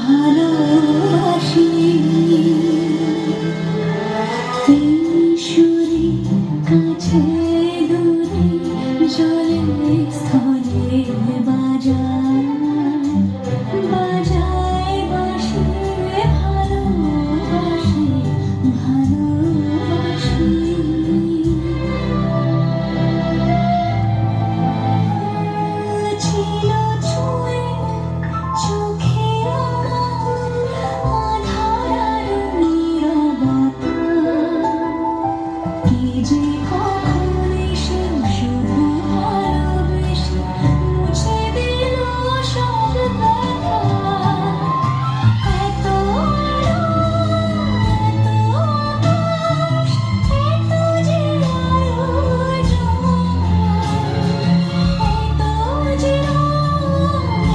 ভালোবাসি ঈশ্বরী কাছে দূরে জলে স্থলে বাজায় বাজায় বাসি ভালোবাসি ভালোবাসি ছিল ছুঁয়ে চোখে আধার নীরবতা কি যে কখন এসে শুধু ভালোবেসে মুছে দিল সব ব্যথা এত এত আকাশ এত যে আয়োজন এত যে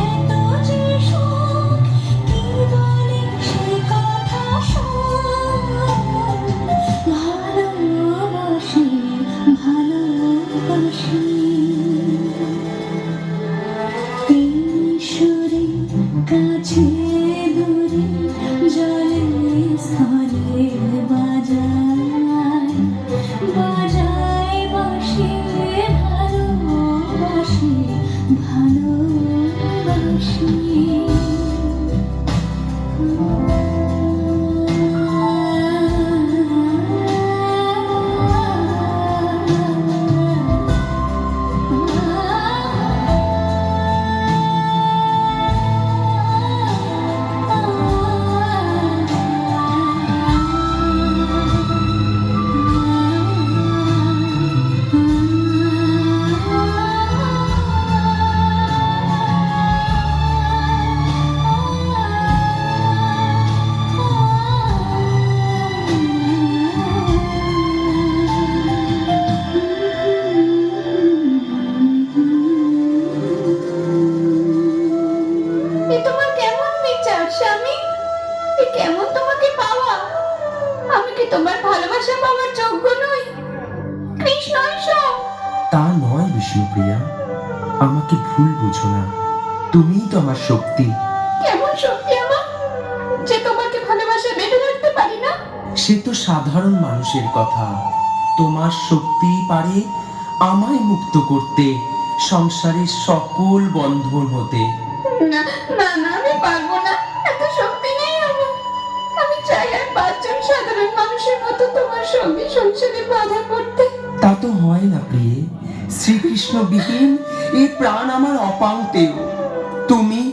এত যে সুখ কি বলে সে কথা শোন ভালোবাসি ভালোবাসি ঈশ্বরী কাছে দূরে জলে স্থলে বাজায় বাজায় বাসি ভালোবাসি ভালোবাসি এ তোমার কেমন বিচার স্বামী? এ কেমন তোমাকে পাওয়া? আমি কি তোমার ভালোবাসা পাওয়ার যোগ্য নই? কৃষ্ণ এসব তা নয় বিষ্ণুপ্রিয়া, আমাকে ভুল বুঝো না। তুমিই তো আমার শক্তি। কেমন শক্তি আমার যে তোমাকে ভালোবাসা বেঁধে রাখতে পারি না? সে তো সাধারণ মানুষের কথা। তোমার শক্তি পারে আমায় মুক্ত করতে সংসারের সকল বন্ধন হতে। না না না, আমি পারবো না, এত শক্তি নেই আমার। আমি চাই আর পাঁচজন সাধারণ মানুষের মতো তোমার সঙ্গে সংসারে বাধা করতে। তা তো হয় না প্রিয়ে। শ্রীকৃষ্ণ বিহীন এই প্রাণ আমার অপাঙ্ক্তেয়। তুমি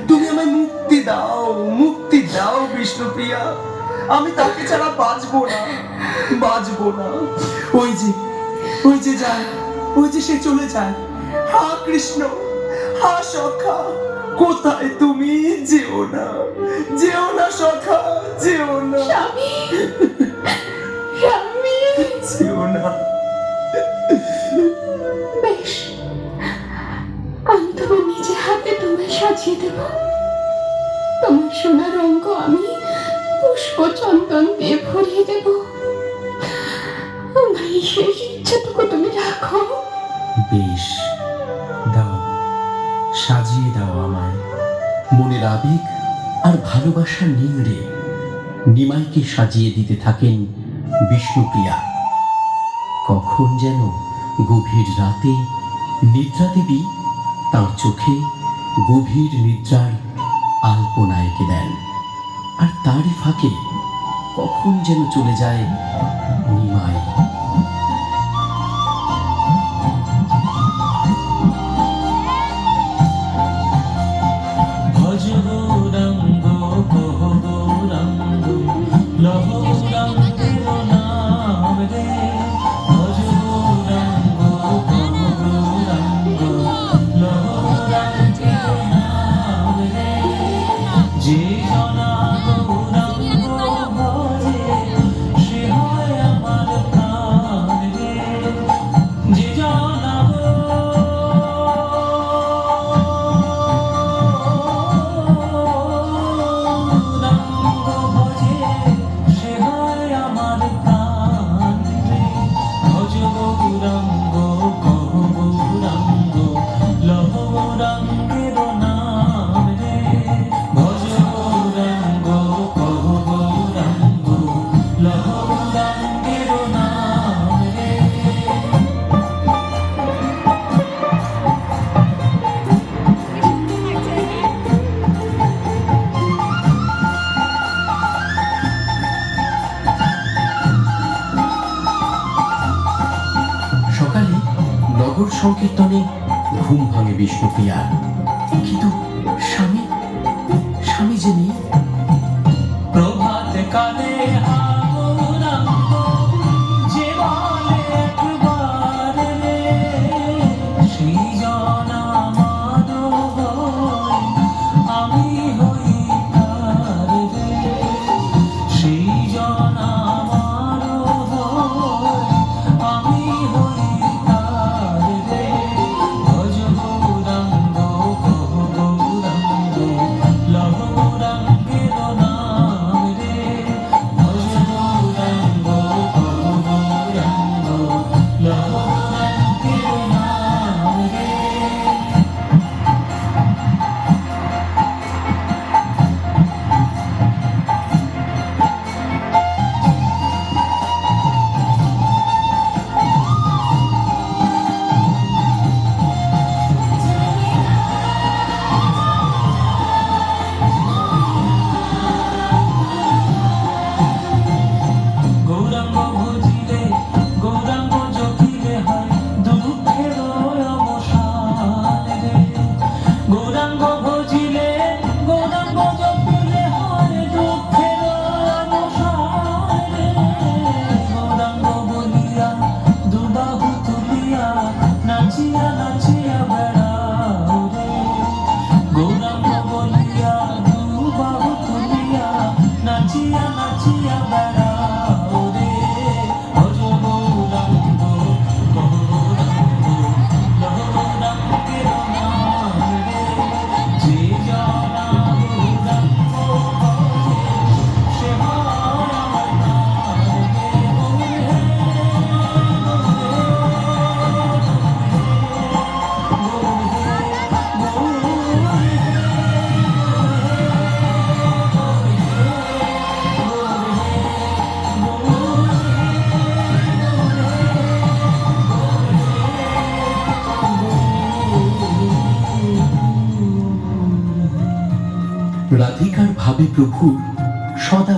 তুমি আমায় মুক্তি দাও, মুক্তি দাও বিষ্ণুপ্রিয়া। আমি তাকে ছাড়া বাঁচবো না, বাঁচবো না। ওই যে যায়, ওই যে সে চলে যায়। হা কৃষ্ণ, হা সখা, কোথায় তুমি? যেও না, যেও না সখা, যেও না, স্বামী স্বামী, যেও না। বেশ, আমি তোমার নিজে হাতে তোমায় সাজিয়ে দেব। তোমার সোনার অঙ্গ আমি পুষ্প চন্দন দিয়ে ভরিয়ে দেব। আমার এই শেষ ইচ্ছাটুকু তুমি রাখো। বেশ, দাও, সাজিয়ে দাও আমায়। মনের আবেগ আর ভালোবাসার নিংড়ে নিমাইকে সাজিয়ে দিতে থাকেন বিষ্ণুপ্রিয়া। কখন যেন গভীর রাতে নিদ্রা দেবী তাঁর চোখে গভীর নিদ্রার আলপনা এঁকে দেন, আর তারই ফাঁকে কখন যেন চলে যায় নিমাই। ভজ গৌরাঙ্গ কহ গৌরাঙ্গ লহ গৌরাঙ্গের নাম রে। ভজ গৌরাঙ্গ কহ গৌরাঙ্গ লহ গৌরাঙ্গের নাম রে। যে জনা গৌরাঙ্গ ভজে সে হয় আমার প্রাণ রে। যে জনা ভজ সংকীর্তনে ঘুম ভাঙে বিষ্ণুপ্রিয়া, কিন্তু স্বামী স্বামী যে নেই। প্রভাত কালে যে বলে একবার রে, সৃজন আমার হয়, আমি হই তার রে, সৃজন আমার হয়, আমি হই তার রে। ভজ গৌরাঙ্গ কহ গৌরাঙ্গ, লহ গৌরাঙ্গের নাম রে। ভজ গৌরাঙ্গ কহ গৌরাঙ্গ, লহ গৌরাঙ্গের নাম রে। গৌরাঙ্গ ভজিলে গৌরাঙ্গ জপিলে হয় দুঃখের অবসান রে। গৌরাঙ্গ ভজিলে গৌরাঙ্গ জপিলে হয় দুঃখের অবসান রে। গৌরাঙ্গ বলিয়া দুবাহু তুলিয়া নাচিয়া নাচিয়া বেড়াও রে। গৌরাঙ্গ বলিয়া দুবাহু তুলিয়া নাচিয়া নাচিয়া বেড়াও রে। ভজ গৌরাঙ্গ কহ গৌরাঙ্গ, লহ গৌরাঙ্গের নাম রে। যে জানা গৌরাঙ্গ ভজে, সে হয় আমার প্রাণ রে। গৌরে রাধিকার ভাবে প্রভু সদা